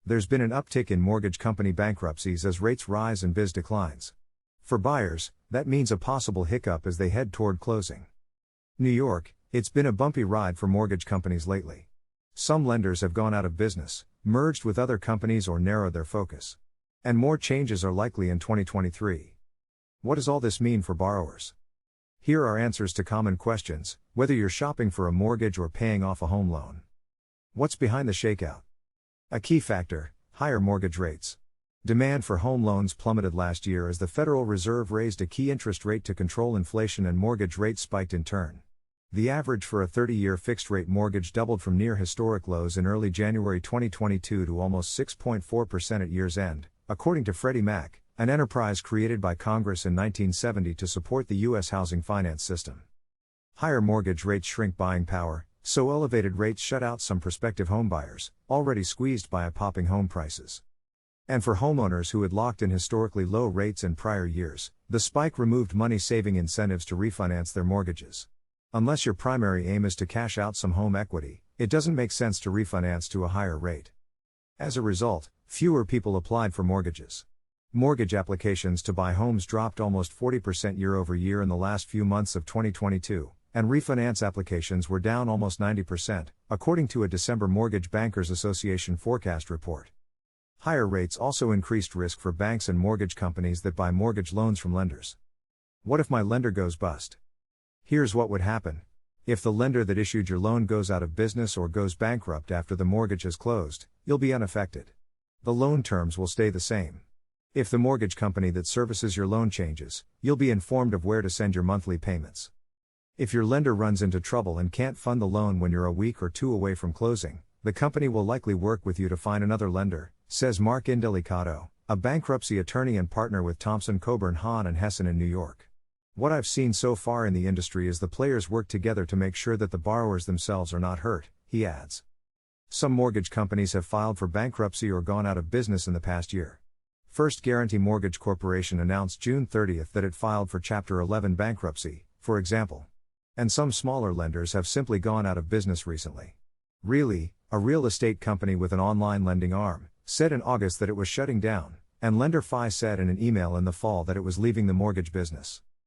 There's been an uptick in mortgage company bankruptcies as rates rise and biz declines. For buyers, that means a possible hiccup as they head toward closing. New York, it's been a bumpy ride for mortgage companies lately. Some lenders have gone out of business, merged with other companies, or narrowed their focus. And more changes are likely in 2023. What does all this mean for borrowers? Here are answers to common questions, whether you're shopping for a mortgage or paying off a home loan. What's behind the shakeout? A key factor: higher mortgage rates. Demand for home loans plummeted last year as the Federal Reserve raised a key interest rate to control inflation, and mortgage rates spiked in turn. The average for a 30-year fixed-rate mortgage doubled from near historic lows in early January 2022 to almost 6.4% at year's end, according to Freddie Mac, an enterprise created by Congress in 1970 to support the U.S. housing finance system. Higher mortgage rates shrink buying power, so elevated rates shut out some prospective homebuyers, already squeezed by popping home prices. And for homeowners who had locked in historically low rates in prior years, the spike removed money-saving incentives to refinance their mortgages. Unless your primary aim is to cash out some home equity, it doesn't make sense to refinance to a higher rate. As a result, fewer people applied for mortgages. Mortgage applications to buy homes dropped almost 40% year over year in the last few months of 2022. And refinance applications were down almost 90%, according to a December Mortgage Bankers Association forecast report. Higher rates also increased risk for banks and mortgage companies that buy mortgage loans from lenders. What if my lender goes bust? Here's what would happen. If the lender that issued your loan goes out of business or goes bankrupt after the mortgage has closed, you'll be unaffected. The loan terms will stay the same. If the mortgage company that services your loan changes, you'll be informed of where to send your monthly payments. If your lender runs into trouble and can't fund the loan when you're a week or two away from closing, the company will likely work with you to find another lender, says Mark Indelicato, a bankruptcy attorney and partner with Thompson Coburn Hahn and Hessen in New York. What I've seen so far in the industry is the players work together to make sure that the borrowers themselves are not hurt, he adds. Some mortgage companies have filed for bankruptcy or gone out of business in the past year. First Guaranty Mortgage Corporation announced June 30 that it filed for Chapter 11 bankruptcy, for example. And some smaller lenders have simply gone out of business recently. Really, a real estate company with an online lending arm, said in August that it was shutting down, and Lender Fi said in an email in the fall that it was leaving the mortgage business.